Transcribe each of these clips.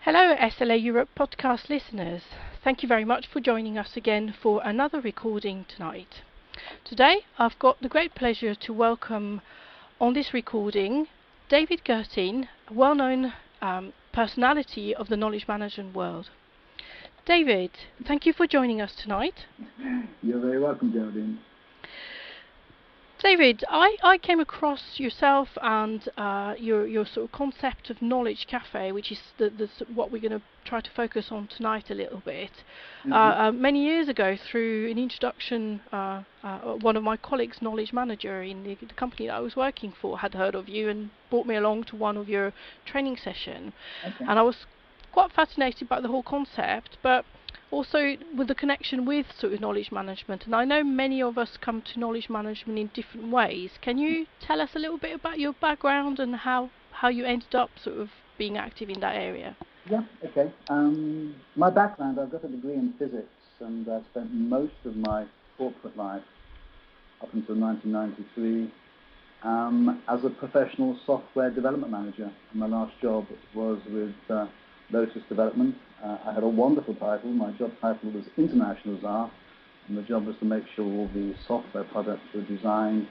Hello SLA Europe podcast listeners. Thank you very much for joining us again for another recording tonight. Today I've got the great pleasure to welcome on this recording David Gurteen, a well-known personality of the knowledge management world. David, thank you for joining us tonight. You're very welcome, Geraldine. David, I came across yourself and your sort of concept of knowledge cafe, which is what we're going to try to focus on tonight a little bit. Many years ago, through an introduction, one of my colleagues, knowledge manager in the company that I was working for, had heard of you and brought me along to one of your training sessions. Okay. And I was quite fascinated by the whole concept, but also with the connection with sort of knowledge management. And I know many of us come to knowledge management in different ways. Can you tell us a little bit about your background and how you ended up sort of being active in that area? Yeah, okay. My background, I've got a degree in physics, and I spent most of my corporate life up until 1993 as a professional software development manager. And my last job was with Lotus Development. I had a wonderful title. My job title was International Czar, and the job was to make sure all the software products were designed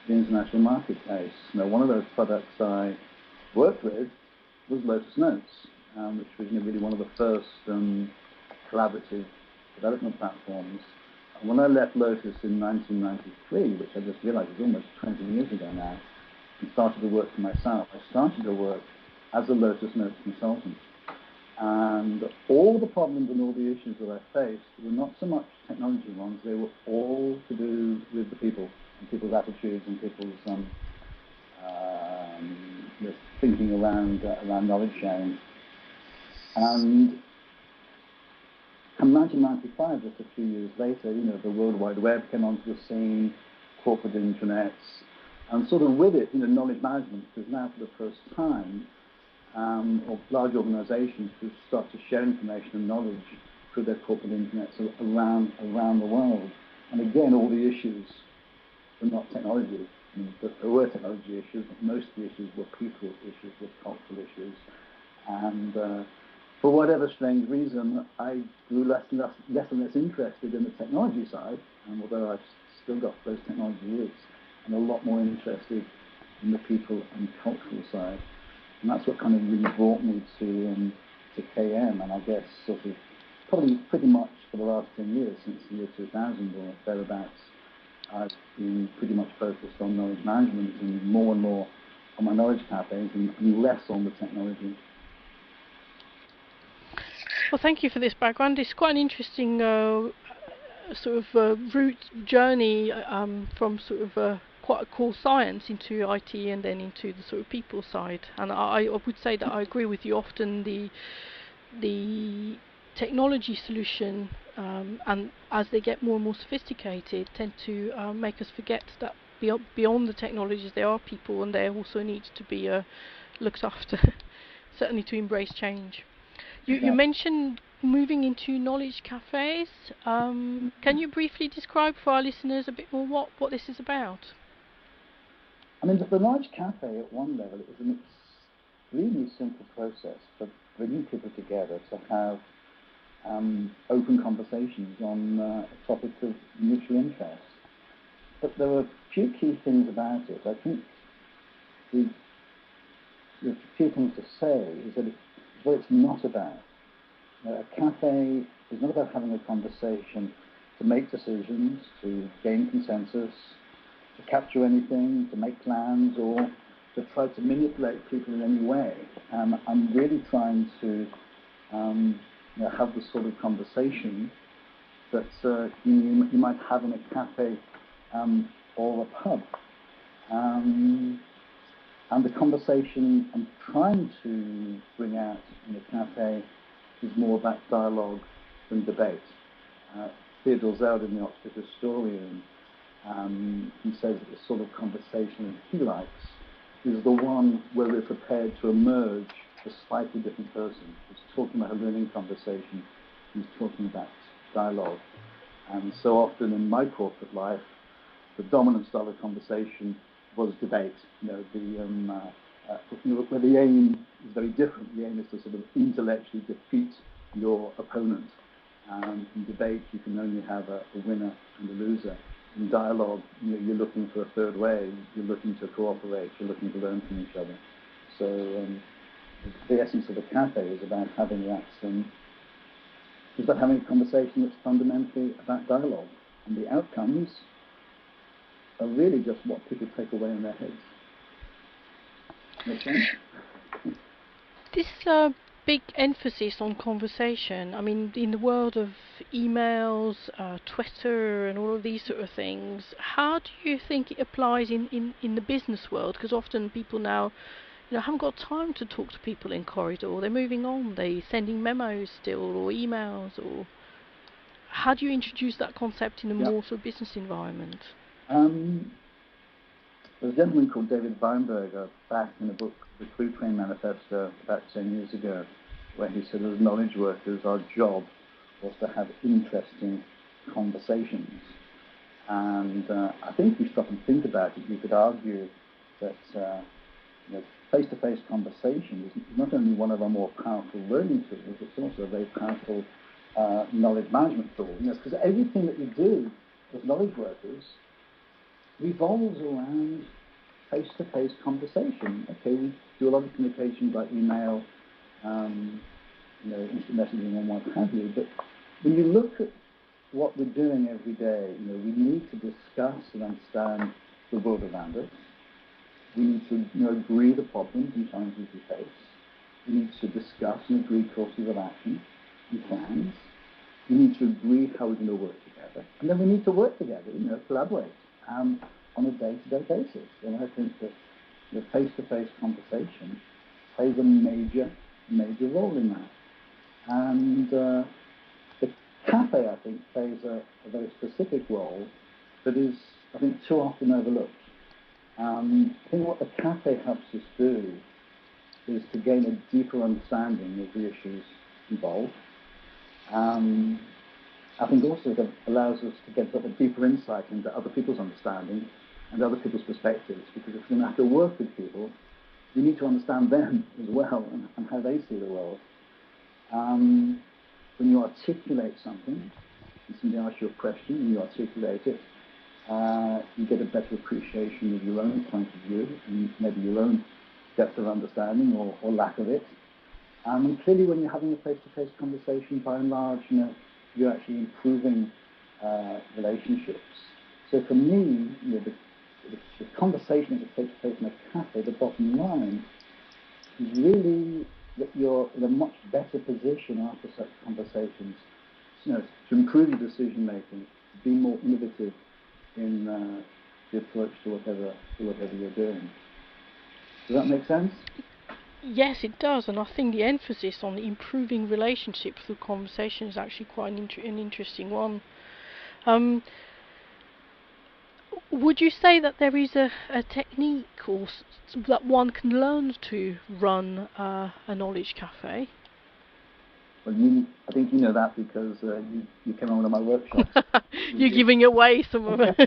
for the international marketplace. Now, one of those products I worked with was Lotus Notes, which was really one of the first collaborative development platforms. And when I left Lotus in 1993, which I just realized is almost 20 years ago now, and started to work for myself, I started to work as a Lotus Notes consultant. And all the problems and all the issues that I faced were not so much technology ones, they were all to do with the people and people's attitudes and people's thinking around knowledge sharing. And come 1995, just a few years later, the World Wide Web came onto the scene, corporate intranets, and sort of with it, knowledge management, because now for the first time, or large organizations who start to share information and knowledge through their corporate internets around the world. And again, all the issues were not technology. There were technology issues, but most of the issues were people issues, were cultural issues. And for whatever strange reason, I grew less and less interested in the technology side, and although I've still got those technology roots, and a lot more interested in the people and cultural side. And that's what kind of really brought me to KM, and I guess sort of probably pretty much for the last 10 years, since the year 2000 or thereabouts, I've been pretty much focused on knowledge management and more on my knowledge cafes and less on the technology. Well, thank you for this background. It's quite an interesting sort of route journey from sort of quite a core science into IT and then into the sort of people side. And I would say that I agree with you. Often the technology solution and as they get more and more sophisticated tend to make us forget that beyond the technologies there are people, and they also need to be looked after, certainly to embrace change. You mentioned moving into knowledge cafes. Can you briefly describe for our listeners a bit more what this is about? I mean, the knowledge cafe at one level is an extremely simple process for bringing people together to have open conversations on a topic of mutual interest. But there are a few key things about it. I think the few things to say is that what it's not about. A cafe is not about having a conversation to make decisions, to gain consensus, to capture anything, to make plans, or to try to manipulate people in any way. I'm really trying to have the sort of conversation that you might have in a cafe or a pub. And the conversation I'm trying to bring out in a cafe is more about dialogue than debate. Theodore Zeldin, the Oxford historian, he says that the sort of conversation he likes is the one where we're prepared to emerge a slightly different person. He's talking about a learning conversation, he's talking about dialogue. And so often in my corporate life, the dominant style of conversation was debate, where the aim is is very different. The aim is to sort of intellectually defeat your opponent. In debate, you can only have a winner and a loser. In dialogue, you're looking for a third way. You're looking to cooperate. You're looking to learn from each other. So the essence of a cafe is about having that. Is about having a conversation that's fundamentally about dialogue, and the outcomes are really just what people take away in their heads. Make sense? This big emphasis on conversation, I mean, in the world of emails, Twitter and all of these sort of things, how do you think it applies in the business world? Because often people now, haven't got time to talk to people in corridor. They're moving on. They're sending memos still or emails. Or how do you introduce that concept in a more sort of business environment? There's a gentleman called David Weinberger back in the book The Clue Train Manifesto about 10 years ago, where he said as knowledge workers our job was to have interesting conversations. And I think if you stop and think about it, you could argue that face-to-face conversation is not only one of our more powerful learning tools, it's also a very powerful knowledge management tool. Because everything that we do as knowledge workers revolves around face-to-face conversation. Okay, we do a lot of communication by email, instant messaging and what have you. But when you look at what we're doing every day, we need to discuss and understand the world around us. We need to agree the problems and challenges we face. We need to discuss and agree courses of action and plans. We need to agree how we're going to work together. And then we need to work together, collaborate on a day-to-day basis. And I think that the face-to-face conversation plays a major role in that. And the cafe, I think, plays a very specific role that is, I think, too often overlooked. I think what the cafe helps us do is to gain a deeper understanding of the issues involved. I think also it allows us to get a deeper insight into other people's understanding and other people's perspectives, because if we're going to have to work with people, we need to understand them as well and how they see the world. When you articulate something, and somebody asks you a question and you articulate it, you get a better appreciation of your own point of view and maybe your own depth of understanding or lack of it. And clearly when you're having a face-to-face conversation, by and large, you're actually improving relationships. So for me, the conversation as a face-to-face in a cafe, the bottom line is really that you're in a much better position after such conversations, to improve your decision making, be more innovative in the approach to whatever you're doing. Does that make sense? Yes, it does, and I think the emphasis on improving relationships through conversation is actually quite an interesting one. Would you say that there is a technique or that one can learn to run a knowledge cafe? Well, I think you know that because you came on one of my workshops. You're giving away some of it.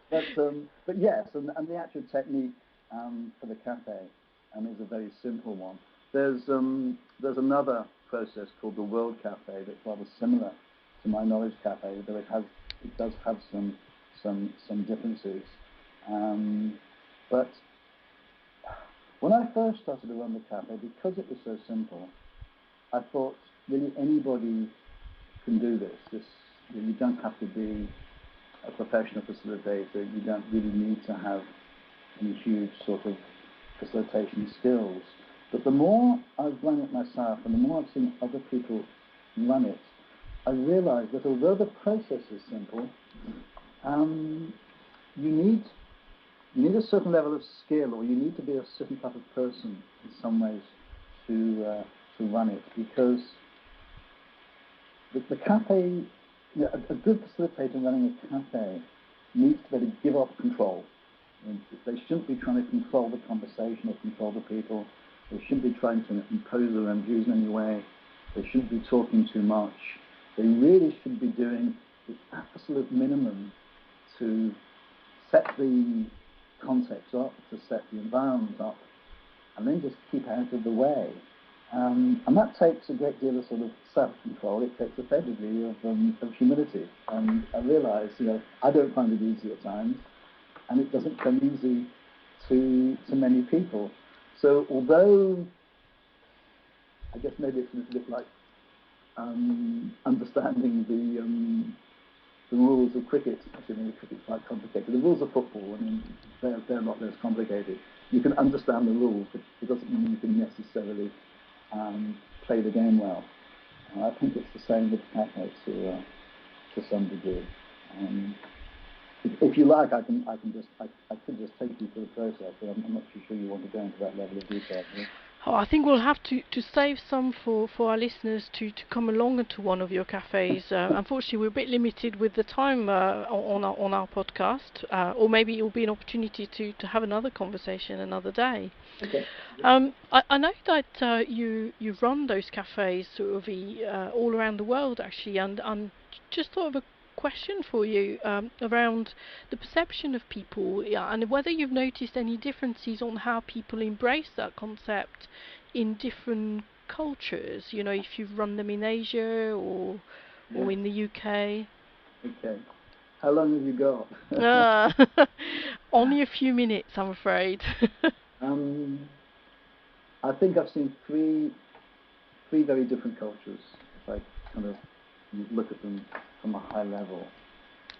But yes, and the actual technique for the cafe is a very simple one. There's another process called the World Cafe that's rather similar to my knowledge cafe, though it does have some differences. But when I first started to run the cafe, because it was so simple, I thought really anybody can do this. You don't have to be a professional facilitator. You don't really need to have any huge sort of facilitation skills. But the more I've run it myself and the more I've seen other people run it, I realized that although the process is simple, you need a certain level of skill, or you need to be a certain type of person in some ways to run it, because the cafe, a good facilitator running a cafe needs to be able to give up control. They shouldn't be trying to control the conversation or control the people. They shouldn't be trying to impose their own views in any way. They shouldn't be talking too much. They really should be doing the absolute minimum to set the context up, to set the environment up, and then just keep out of the way. And that takes a great deal of sort of self-control. It takes a fair degree of humility. And I realise, I don't find it easy at times, and it doesn't come easy to many people. So although I guess maybe it's a little bit like understanding the rules of cricket. Actually, cricket's quite complicated. The rules of football, they're not less complicated. You can understand the rules, but it doesn't mean you can necessarily play the game well. I think it's the same with cafés to some degree. If you like, I could just take you through the process, but I'm not too sure you want to go into that level of detail. Yeah? Oh, I think we'll have to save some for our listeners to come along to one of your cafes. Unfortunately, we're a bit limited with the time on our podcast, or maybe it will be an opportunity to have another conversation another day. Okay. I know that you run those cafes sort of all around the world actually, and just thought of a question for you around the perception of people, and whether you've noticed any differences on how people embrace that concept in different cultures. If you've run them in Asia or in the UK. Okay. How long have you got? Only a few minutes, I'm afraid. I think I've seen three very different cultures, if I kind of look at them from a high level.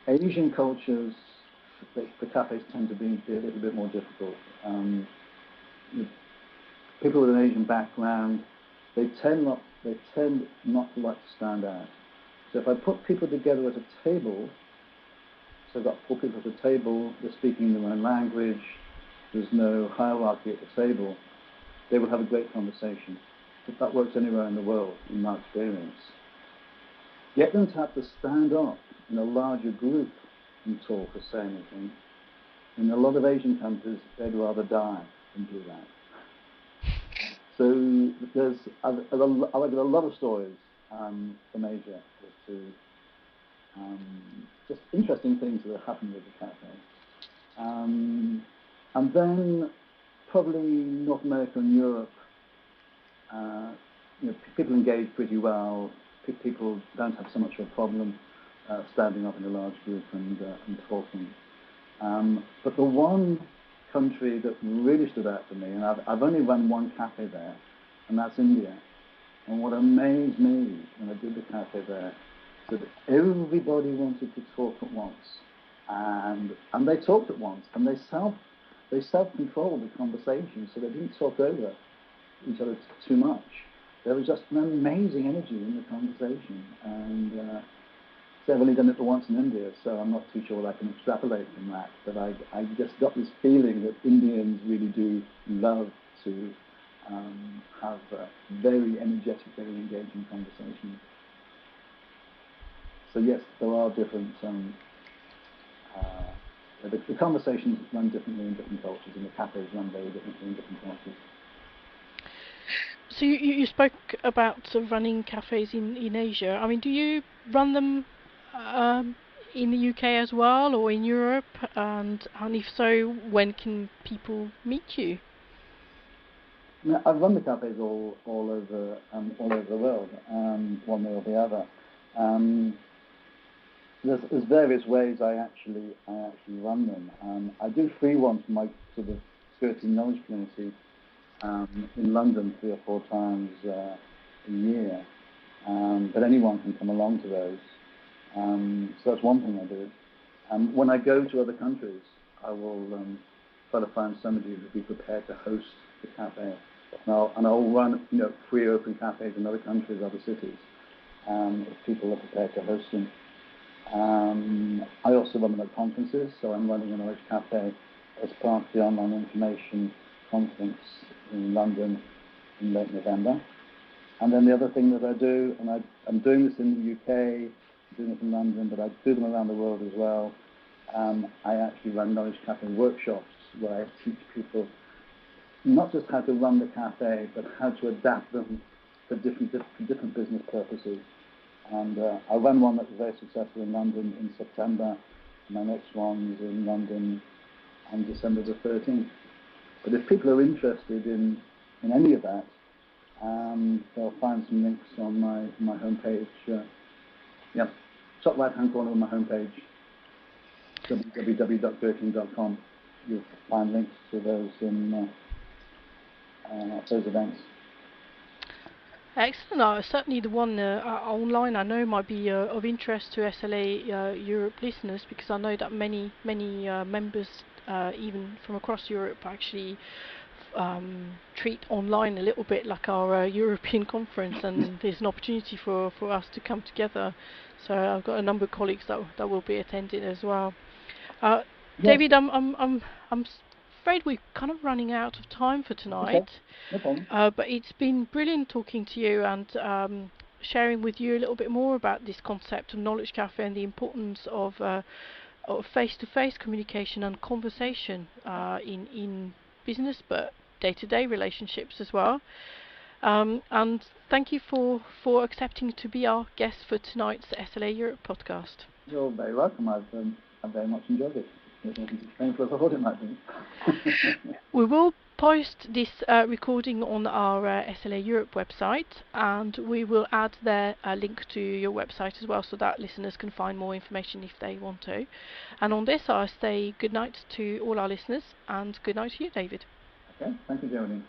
Asian cultures, the cafes tend to be a little bit more difficult. People with an Asian background, they tend not to like to stand out. So if I put people together at a table, so I've got 4 people at a table, they're speaking their own language, there's no hierarchy at the table, they will have a great conversation. If that works anywhere in the world, in my experience. Get them to have to stand up in a larger group and talk or say anything. In a lot of Asian countries, they'd rather die than do that. So I've got a lot of stories from Asia as to just interesting things that are happening with the cafe. And then probably North America and Europe, people engage pretty well. People don't have so much of a problem standing up in a large group and talking. But the one country that really stood out for me, and I've only run one cafe there, and that's India. And what amazed me when I did the cafe there is that everybody wanted to talk at once, and they talked at once, and they self-controlled the conversation, so they didn't talk over each other too much. There was just an amazing energy in the conversation, and so I've only done it for once in India, so I'm not too sure what I can extrapolate from that, but I just got this feeling that Indians really do love to have very energetic, very engaging conversations. So yes, there are different, the conversations run differently in different cultures, and the cafes run very differently in different cultures. So you spoke about sort of running cafes in Asia. I mean, do you run them in the UK as well, or in Europe? And if so, when can people meet you? I've run the cafes all over the world, one way or the other. There's various ways I actually run them. I do free ones for my sort of Gurteen knowledge community in London 3 or 4 times a year, but anyone can come along to those. So that's one thing I do. When I go to other countries, I will try to find somebody who would be prepared to host the cafe. And I'll run free open cafes in other countries, other cities, if people are prepared to host them. I also run them at conferences, so I'm running a knowledge cafe as part of the online information conference in London in late November. And then the other thing that I do, and I'm doing this in the UK, I'm doing it in London, but I do them around the world as well. I actually run knowledge cafe workshops where I teach people not just how to run the cafe, but how to adapt them for different business purposes. And I ran one that was very successful in London in September. My next one's in London on December the 13th. But if people are interested in any of that, they'll find some links on my homepage. Top right-hand corner of my homepage, www.gurteen.com. You'll find links to those events. Excellent. Certainly the one online I know might be of interest to SLA Europe listeners, because I know that many members, even from across Europe, actually treat online a little bit like our European conference, and there's an opportunity for us to come together. So I've got a number of colleagues that will be attending as well. David, I'm afraid we're kind of running out of time for tonight. Okay. No problem. But it's been brilliant talking to you and sharing with you a little bit more about this concept of Knowledge Cafe and the importance of face-to-face communication and conversation in business, but day-to-day relationships as well. And thank you for accepting to be our guest for tonight's SLA Europe podcast. You're very welcome. I've very much enjoyed it. It wasn't as painful as I thought it might be. We will post this recording on our SLA Europe website, and we will add there a link to your website as well, so that listeners can find more information if they want to. And on this, I say good night to all our listeners, and good night to you, David. Okay, thank you, Geraldine.